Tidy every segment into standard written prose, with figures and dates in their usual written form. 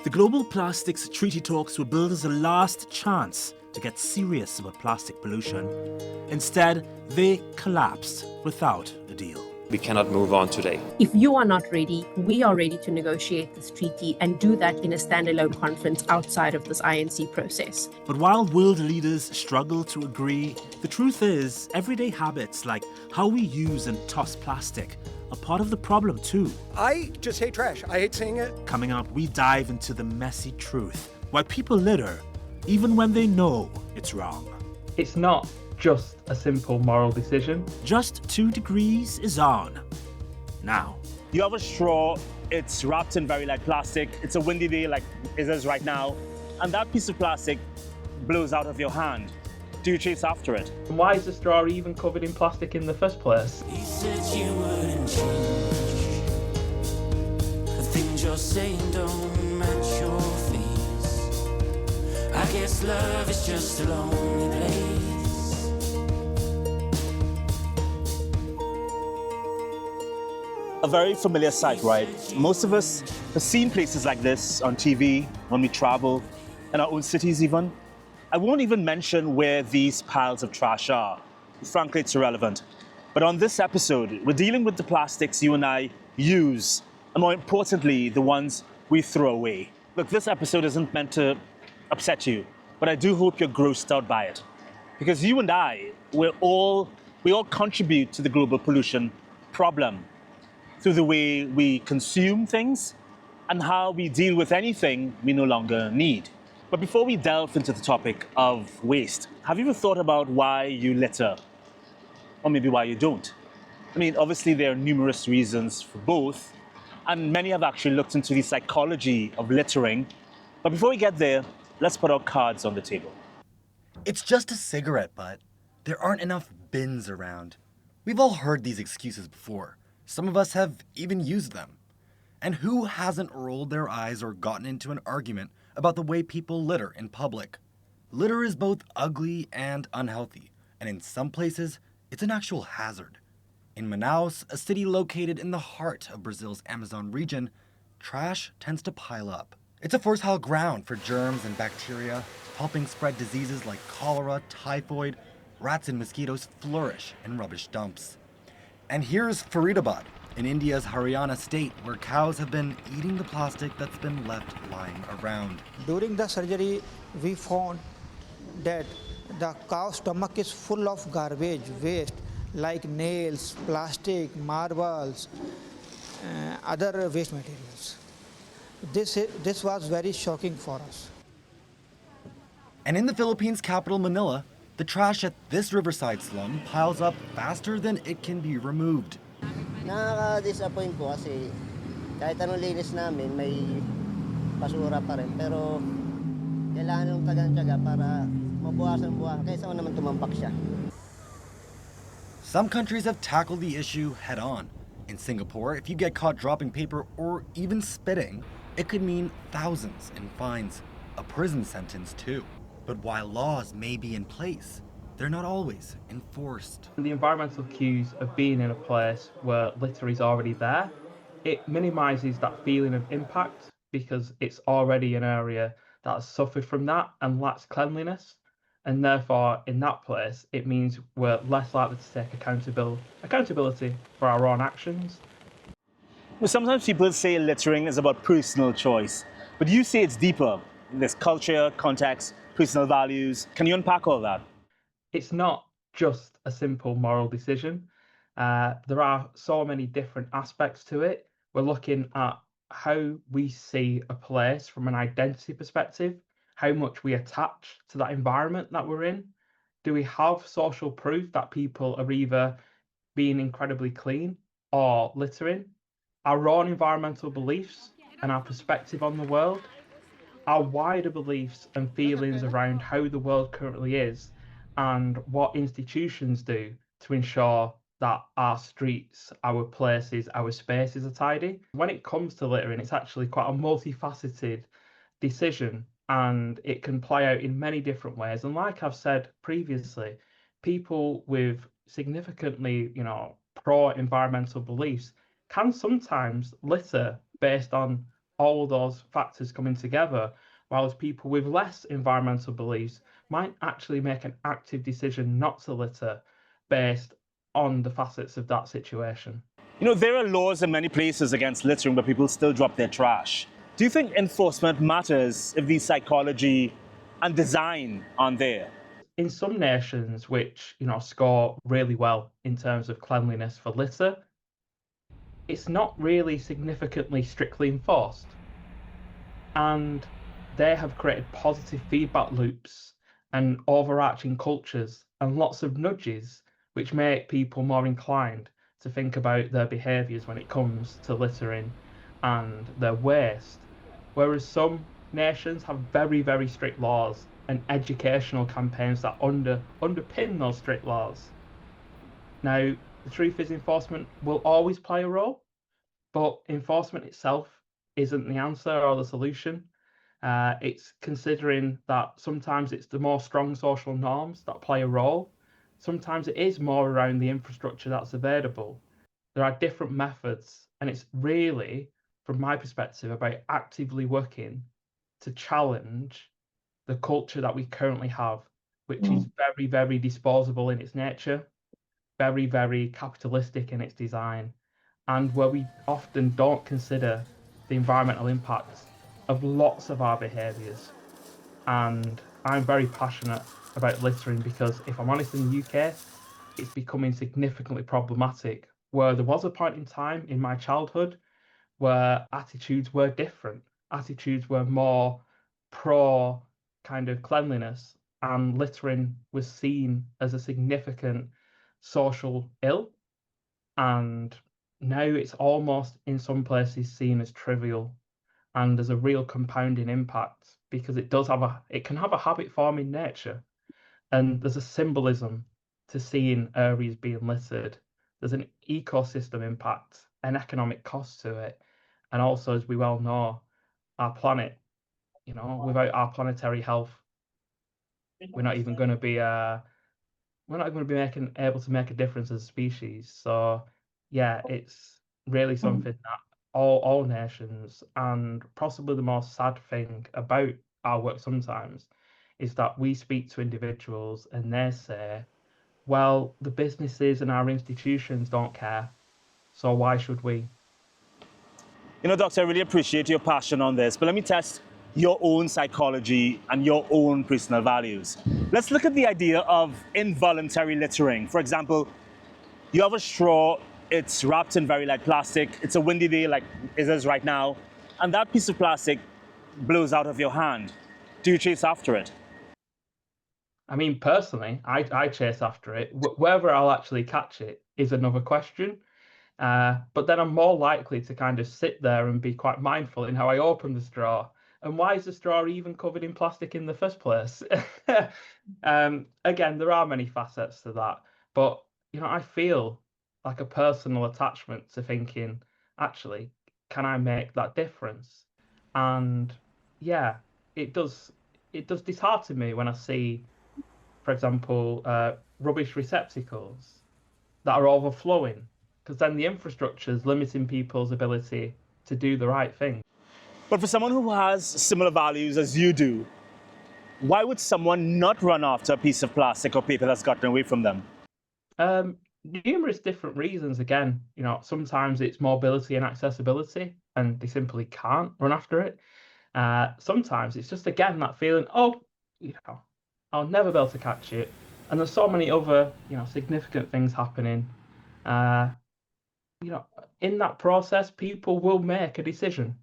The global plastics treaty talks were billed as a last chance to get serious about plastic pollution. Instead, they collapsed without a deal. We cannot move on today. If you are not ready, we are ready to negotiate this treaty and do that in a standalone conference outside of this INC process. But while world leaders struggle to agree, the truth is everyday habits like how we use and toss plastic are part of the problem too. I just hate trash. I hate seeing it. Coming up, we dive into the messy truth. Why people litter, even when they know it's wrong. It's not just a simple moral decision. Just 2 Degrees is on now. You have a straw, it's wrapped in very light plastic. It's a windy day like it is right now, and that piece of plastic blows out of your hand. Do you chase after it? And why is the straw even covered in plastic in the first place? You said you wouldn't change. The things you're saying don't match your face. I guess love is just a lonely place. A very familiar sight, right? Most of us have seen places like this on TV, when we travel, in our own cities even. I won't even mention where these piles of trash are. Frankly, it's irrelevant. But on this episode, we're dealing with the plastics you and I use, and more importantly, the ones we throw away. Look, this episode isn't meant to upset you, but I do hope you're grossed out by it. Because you and I, we all contribute to the global pollution problem through the way we consume things and how we deal with anything we no longer need. But before we delve into the topic of waste, have you ever thought about why you litter? Or maybe why you don't? I mean, obviously there are numerous reasons for both, and many have actually looked into the psychology of littering. But before we get there, let's put our cards on the table. It's just a cigarette butt. There aren't enough bins around. We've all heard these excuses before. Some of us have even used them. And who hasn't rolled their eyes or gotten into an argument about the way people litter in public? Litter is both ugly and unhealthy, and in some places, it's an actual hazard. In Manaus, a city located in the heart of Brazil's Amazon region, trash tends to pile up. It's a fertile ground for germs and bacteria, helping spread diseases like cholera, typhoid. Rats and mosquitoes flourish in rubbish dumps. And here's Faridabad, in India's Haryana state, where cows have been eating the plastic that's been left lying around. During the surgery, we found that the cow's stomach is full of garbage, waste, like nails, plastic, marbles, other waste materials. This was very shocking for us. And in the Philippines' capital, Manila, the trash at this riverside slum piles up faster than it can be removed. Nakaka-disappoint po kasi kahit anong linis namin, may basura pa rin. Pero kailangan ng tagang-tiyaga para mabuhasan-buhasan kaysa naman tumambak siya. Some countries have tackled the issue head on. In Singapore, if you get caught dropping paper or even spitting, it could mean thousands in fines, a prison sentence too. But while laws may be in place, they're not always enforced. The environmental cues of being in a place where litter is already there, it minimises that feeling of impact because it's already an area that has suffered from that and lacks cleanliness. And therefore, in that place, it means we're less likely to take accountability for our own actions. Well, sometimes people say littering is about personal choice, but you say it's deeper. There's culture, context, personal values. Can you unpack all that? It's not just a simple moral decision. There are so many different aspects to it. We're looking at how we see a place from an identity perspective, how much we attach to that environment that we're in. Do we have social proof that people are either being incredibly clean or littering? Our own environmental beliefs and our perspective on the world, our wider beliefs and feelings around how the world currently is, and what institutions do to ensure that our streets, our places, our spaces are tidy. When it comes to littering, it's actually quite a multifaceted decision, and it can play out in many different ways. And like I've said previously, people with significantly, pro-environmental beliefs can sometimes litter based on all those factors coming together, whilst people with less environmental beliefs might actually make an active decision not to litter based on the facets of that situation. You know, there are laws in many places against littering, but people still drop their trash. Do you think enforcement matters if the psychology and design aren't there? In some nations which, score really well in terms of cleanliness for litter, it's not really significantly strictly enforced. And they have created positive feedback loops and overarching cultures and lots of nudges which make people more inclined to think about their behaviours when it comes to littering and their waste. Whereas some nations have very, very strict laws and educational campaigns that underpin those strict laws. Now, the truth is enforcement will always play a role, but enforcement itself isn't the answer or the solution. It's considering that sometimes it's the more strong social norms that play a role. Sometimes it is more around the infrastructure that's available. There are different methods, and it's really, from my perspective, about actively working to challenge the culture that we currently have, which is very, very disposable in its nature, very, very capitalistic in its design, and where we often don't consider the environmental impacts of lots of our behaviours. And I'm very passionate about littering because, if I'm honest, in the UK, it's becoming significantly problematic. Where there was a point in time in my childhood where attitudes were different, attitudes were more pro kind of cleanliness, and littering was seen as a significant social ill. And now it's almost in some places seen as trivial, and there's a real compounding impact because it can have a habit forming nature, and there's a symbolism to seeing areas being littered. There's an ecosystem impact, an economic cost to it, and also, as we well know, our planet, without our planetary health, we're not even going to be able to make a difference as a species. So yeah, it's really something that all nations, and possibly the most sad thing about our work sometimes is that we speak to individuals and they say, well, the businesses and our institutions don't care, so why should we? You know, Doctor, I really appreciate your passion on this, but let me test your own psychology and your own personal values. Let's look at the idea of involuntary littering. For example, you have a straw, it's wrapped in very light plastic, it's a windy day like it is right now, and that piece of plastic blows out of your hand. Do you chase after it? I mean, personally, I chase after it. Whether I'll actually catch it is another question. But then I'm more likely to kind of sit there and be quite mindful in how I open the straw. And why is the straw even covered in plastic in the first place? Again, there are many facets to that. But, I feel like a personal attachment to thinking, actually, can I make that difference? And yeah, it does dishearten me when I see, for example, rubbish receptacles that are overflowing, because then the infrastructure is limiting people's ability to do the right thing. But for someone who has similar values as you do, why would someone not run after a piece of plastic or paper that's gotten away from them? Numerous different reasons. Again, sometimes it's mobility and accessibility, and they simply can't run after it. Sometimes it's just, again, that feeling, I'll never be able to catch it. And there's so many other, significant things happening. In that process, people will make a decision.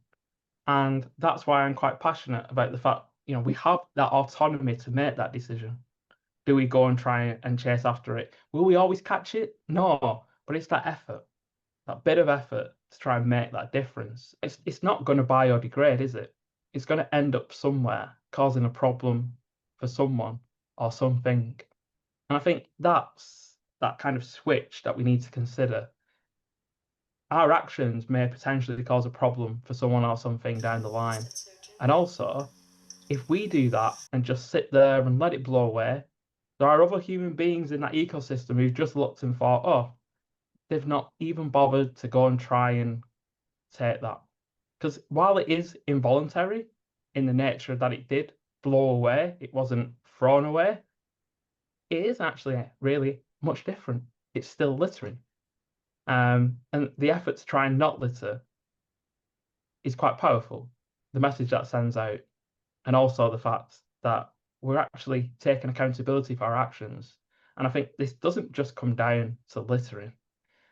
And that's why I'm quite passionate about the fact, we have that autonomy to make that decision. Do we go and try and chase after it? Will we always catch it? No, but it's that effort, that bit of effort to try and make that difference. It's not going to biodegrade, is it? It's going to end up somewhere, causing a problem for someone or something. And I think that's that kind of switch that we need to consider. Our actions may potentially cause a problem for someone or something down the line. And also, if we do that and just sit there and let it blow away, there are other human beings in that ecosystem who've just looked and thought, they've not even bothered to go and try and take that Because while it is involuntary in the nature that it did blow away, it wasn't thrown away, it is actually really much different. It's still littering. And the effort to try and not litter is quite powerful. The message that sends out, and also the fact that we're actually taking accountability for our actions. And I think this doesn't just come down to littering.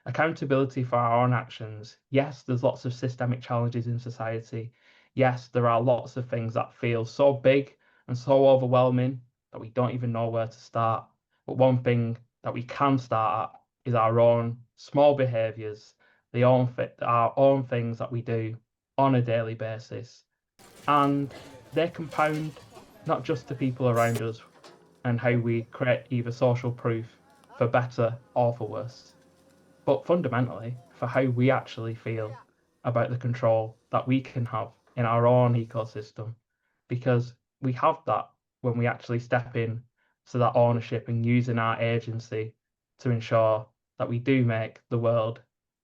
Accountability for our own actions. Yes, there's lots of systemic challenges in society. Yes, there are lots of things that feel so big and so overwhelming that we don't even know where to start. But one thing that we can start at is our own small behaviours, our own things that we do on a daily basis. And they compound not just to people around us and how we create either social proof for better or for worse, but fundamentally for how we actually feel about the control that we can have in our own ecosystem, because we have that when we actually step in to that ownership and using our agency to ensure that we do make the world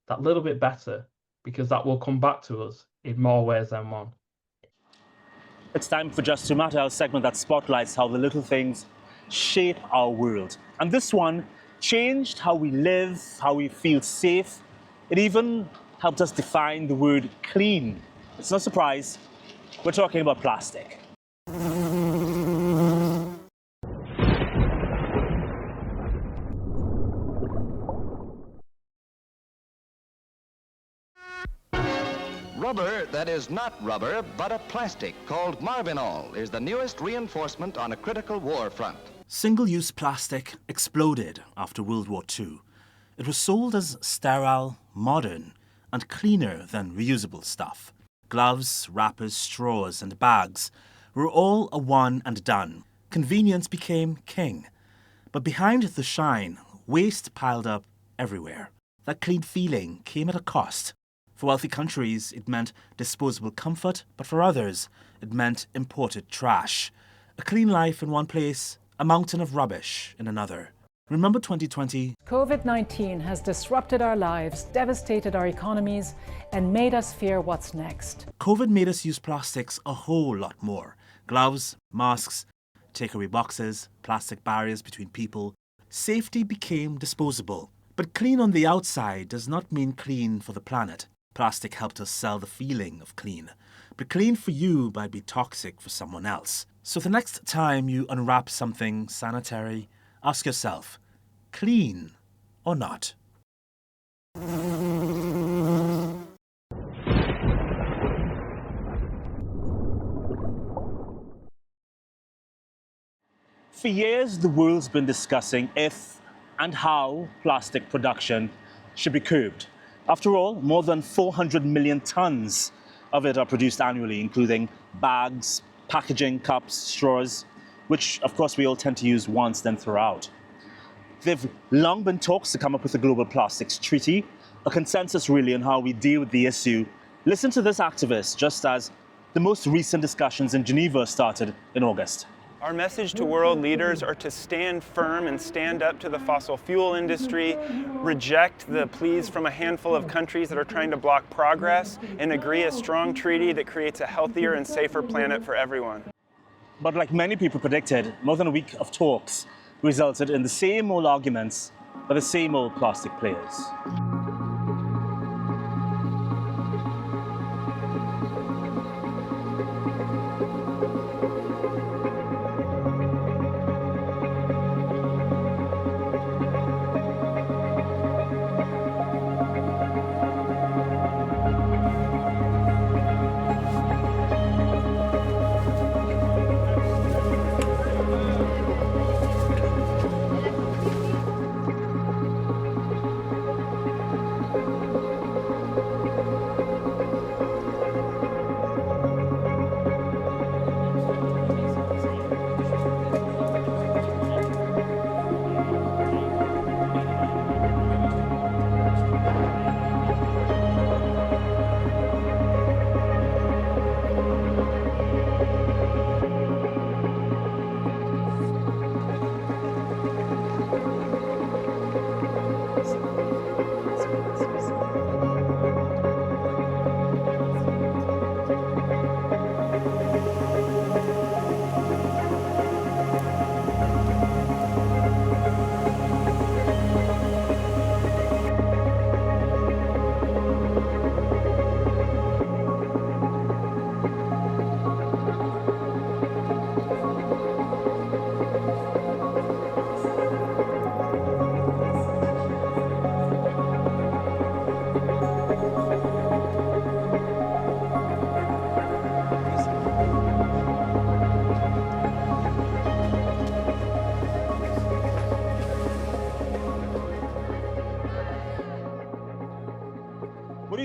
that little bit better, because that will come back to us in more ways than one. It's time for Just to Matter, our segment that spotlights how the little things shape our world. And this one changed how we live, how we feel safe. It even helped us define the word clean. It's no surprise, we're talking about plastic. Rubber that is not rubber, but a plastic called Marvinol is the newest reinforcement on a critical war front. Single-use plastic exploded after World War II. It was sold as sterile, modern, and cleaner than reusable stuff. Gloves, wrappers, straws, and bags were all a one and done. Convenience became king. But behind the shine, waste piled up everywhere. That clean feeling came at a cost. For wealthy countries, it meant disposable comfort, but for others, it meant imported trash. A clean life in one place, a mountain of rubbish in another. Remember 2020? COVID-19 has disrupted our lives, devastated our economies, and made us fear what's next. COVID made us use plastics a whole lot more. Gloves, masks, takeaway boxes, plastic barriers between people. Safety became disposable. But clean on the outside does not mean clean for the planet. Plastic helped us sell the feeling of clean. But clean for you might be toxic for someone else. So the next time you unwrap something sanitary, ask yourself, clean or not? For years, the world's been discussing if and how plastic production should be curbed. After all, more than 400 million tons of it are produced annually, including bags, packaging, cups, straws, which of course we all tend to use once, then throw out. There've long been talks to come up with a global plastics treaty, a consensus really on how we deal with the issue. Listen to this activist, just as the most recent discussions in Geneva started in August. Our message to world leaders are to stand firm and stand up to the fossil fuel industry, reject the pleas from a handful of countries that are trying to block progress, and agree a strong treaty that creates a healthier and safer planet for everyone. But like many people predicted, more than a week of talks resulted in the same old arguments by the same old plastic players.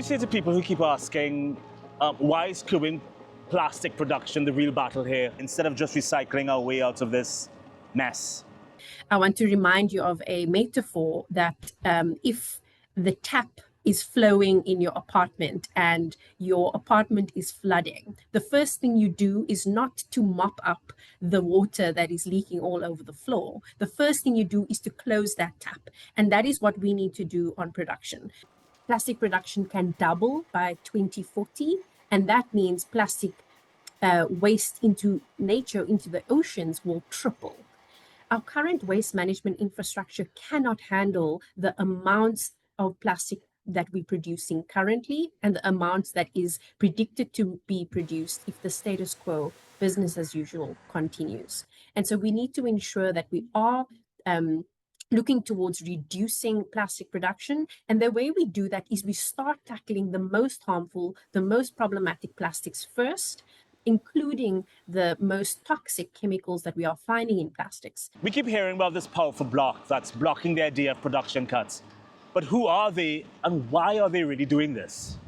you say to people who keep asking, why is curbing plastic production the real battle here, instead of just recycling our way out of this mess? I want to remind you of a metaphor that if the tap is flowing in your apartment and your apartment is flooding, the first thing you do is not to mop up the water that is leaking all over the floor. The first thing you do is to close that tap. And that is what we need to do on production. Plastic production can double by 2040, and that means plastic waste into nature, into the oceans, will triple. Our current waste management infrastructure cannot handle the amounts of plastic that we're producing currently and the amounts that is predicted to be produced if the status quo, business as usual, continues. And so we need to ensure that we are looking towards reducing plastic production. And the way we do that is we start tackling the most harmful, the most problematic plastics first, including the most toxic chemicals that we are finding in plastics. We keep hearing about this powerful bloc that's blocking the idea of production cuts. But who are they and why are they really doing this?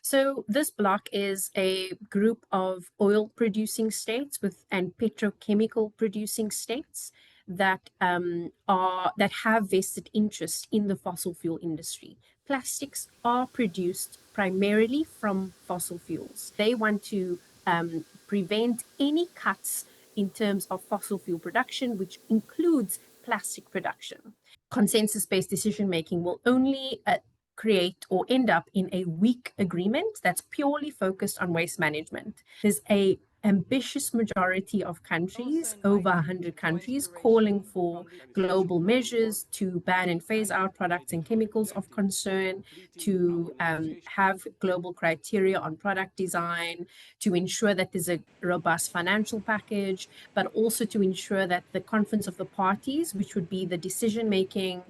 So this bloc is a group of oil producing states and petrochemical producing states that have vested interest in the fossil fuel industry. Plastics are produced primarily from fossil fuels. They want to prevent any cuts in terms of fossil fuel production, which includes plastic production. Consensus-based decision-making will only create or end up in a weak agreement that's purely focused on waste management. There's a ambitious majority of countries, over 100 countries, calling for global measures to ban and phase out products and chemicals of concern, to have global criteria on product design, to ensure that there's a robust financial package, but also to ensure that the Conference of the Parties, which would be the decision-making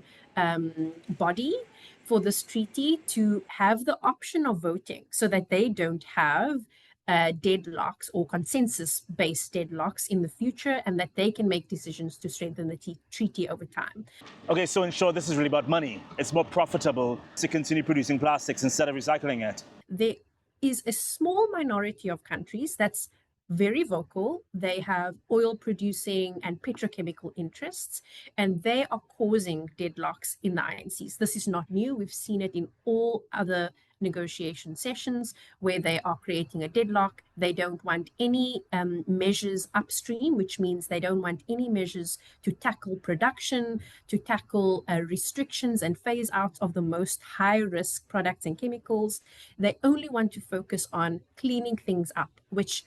body for this treaty, to have the option of voting so that they don't have deadlocks or consensus-based deadlocks in the future, and that they can make decisions to strengthen the treaty over time. Okay, so in short, this is really about money. It's more profitable to continue producing plastics instead of recycling it. There is a small minority of countries that's very vocal. They have oil producing and petrochemical interests, and they are causing deadlocks in the INCs. This is not new. We've seen it in all other negotiation sessions where they are creating a deadlock. They don't want any measures upstream, which means they don't want any measures to tackle production, to tackle restrictions and phase out of the most high-risk products and chemicals. They only want to focus on cleaning things up, which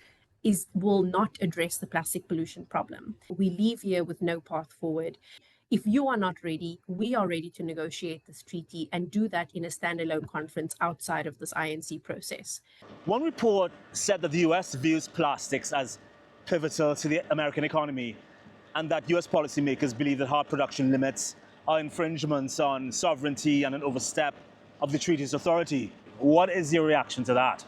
will not address the plastic pollution problem. We leave here with no path forward. If you are not ready, we are ready to negotiate this treaty and do that in a standalone conference outside of this INC process. One report said that the US views plastics as pivotal to the American economy, and that US policymakers believe that hard production limits are infringements on sovereignty and an overstep of the treaty's authority. What is your reaction to that?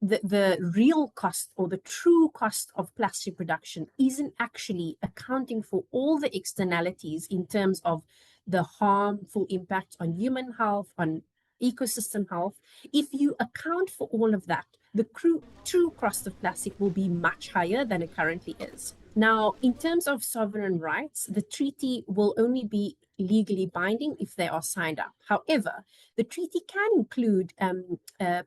The real cost or the true cost of plastic production isn't actually accounting for all the externalities in terms of the harmful impact on human health, on ecosystem health. If you account for all of that, the true cost of plastic will be much higher than it currently is. Now, in terms of sovereign rights, the treaty will only be legally binding if they are signed up. However, the treaty can include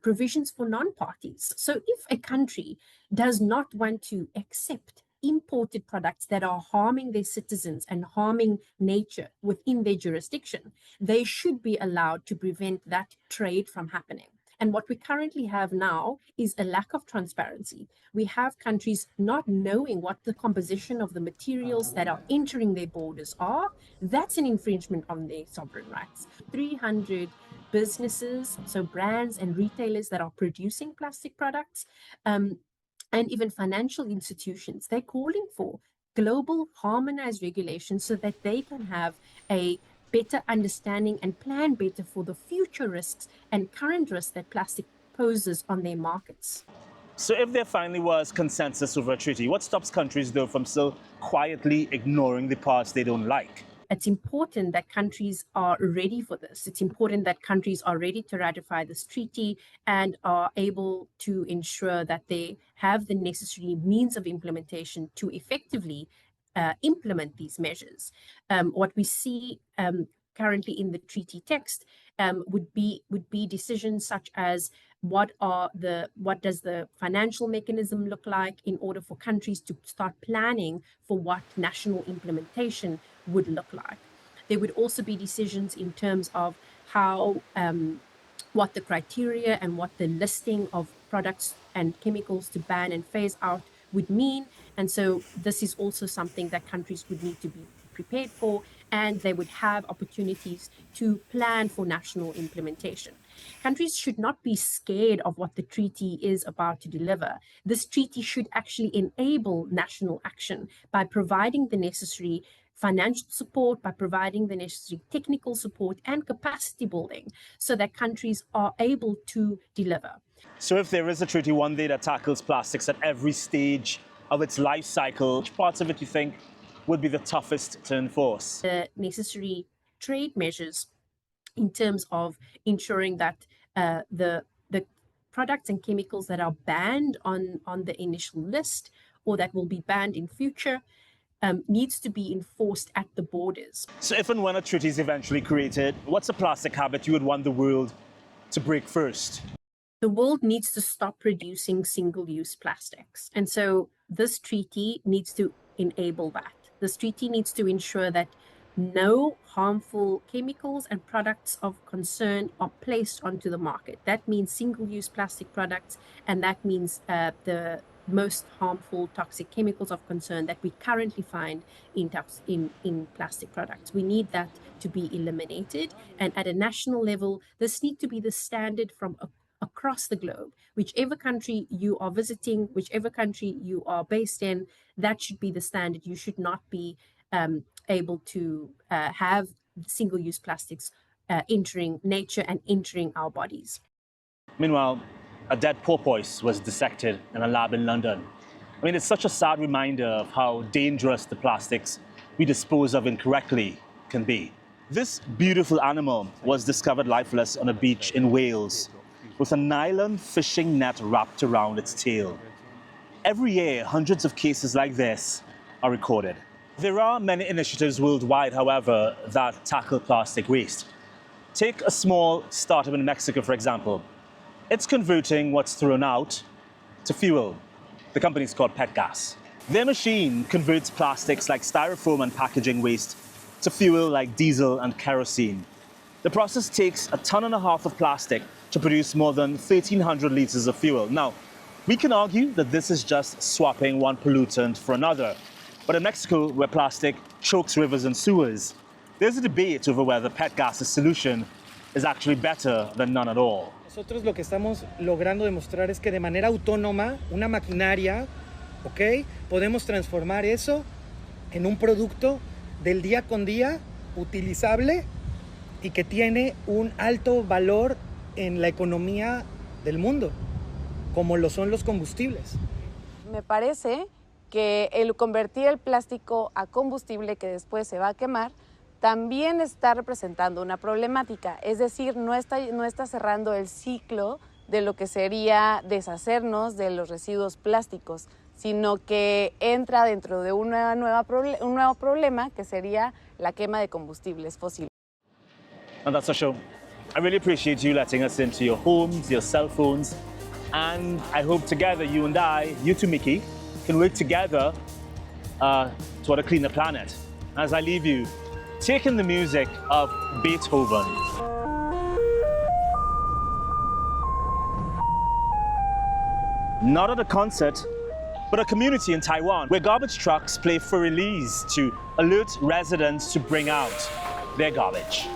provisions for non-parties. So if a country does not want to accept imported products that are harming their citizens and harming nature within their jurisdiction, they should be allowed to prevent that trade from happening. And what we currently have now is a lack of transparency. We have countries not knowing what the composition of the materials that are entering their borders are. That's an infringement on their sovereign rights. 300 businesses, so brands and retailers that are producing plastic products, and even financial institutions, they're calling for global harmonized regulations so that they can have a better understanding and plan better for the future risks and current risks that plastic poses on their markets. So if there finally was consensus over a treaty, what stops countries, though, from still quietly ignoring the parts they don't like? it's important that countries are ready for this. It's important that countries are ready to ratify this treaty and are able to ensure that they have the necessary means of implementation to effectively implement these measures. What we see currently in the treaty text would be decisions such as what does the financial mechanism look like in order for countries to start planning for what national implementation would look like. There would also be decisions in terms of how what the criteria and what the listing of products and chemicals to ban and phase out would mean. And so this is also something that countries would need to be prepared for, and they would have opportunities to plan for national implementation. Countries should not be scared of what the treaty is about to deliver. This treaty should actually enable national action by providing the necessary financial support, by providing the necessary technical support and capacity building so that countries are able to deliver. So if there is a treaty one day that tackles plastics at every stage of its life cycle, which parts of it you think would be the toughest to enforce? The necessary trade measures in terms of ensuring that the products and chemicals that are banned on the initial list or that will be banned in future needs to be enforced at the borders. So if and when a treaty is eventually created, what's a plastic habit you would want the world to break first? The world needs to stop producing single-use plastics. And so this treaty needs to enable that. This treaty needs to ensure that no harmful chemicals and products of concern are placed onto the market. That means single-use plastic products, and that means the most harmful toxic chemicals of concern that we currently find in plastic products. We need that to be eliminated. And at a national level, this needs to be the standard from across the globe. Whichever country you are visiting, whichever country you are based in, that should be the standard. You should not be able to have single-use plastics entering nature and entering our bodies. Meanwhile, a dead porpoise was dissected in a lab in London. I mean, it's such a sad reminder of how dangerous the plastics we dispose of incorrectly can be. This beautiful animal was discovered lifeless on a beach in Wales with a nylon fishing net wrapped around its tail. Every year, hundreds of cases like this are recorded. There are many initiatives worldwide, however, that tackle plastic waste. Take a small startup in Mexico, for example. It's converting what's thrown out to fuel. The company is called Pet Gas. Their machine converts plastics like styrofoam and packaging waste to fuel like diesel and kerosene. The process takes 1.5 tons of plastic to produce more than 1,300 litres of fuel. Now, we can argue that this is just swapping one pollutant for another. But in Mexico, where plastic chokes rivers and sewers, there's a debate over whether Pet Gas's solution is actually better than none at all. Nosotros lo que estamos logrando demostrar es que de manera autónoma, una maquinaria, ¿ok? Podemos transformar eso en un producto del día con día, utilizable y que tiene un alto valor en la economía del mundo, como lo son los combustibles. Me parece que el convertir el plástico a combustible que después se va a quemar también está representando una problemática, es decir, no está cerrando el ciclo de lo que sería deshacernos de los residuos plásticos, sino que entra dentro de un nuevo problema que sería la quema de combustibles fósiles. And that's our show. I really appreciate you letting us into your homes, your cell phones, and I hope together you and I, you too, Mikail, can work together toward a cleaner planet. As I leave you, take in the music of Beethoven. Not at a concert, but a community in Taiwan where garbage trucks play for release to alert residents to bring out their garbage.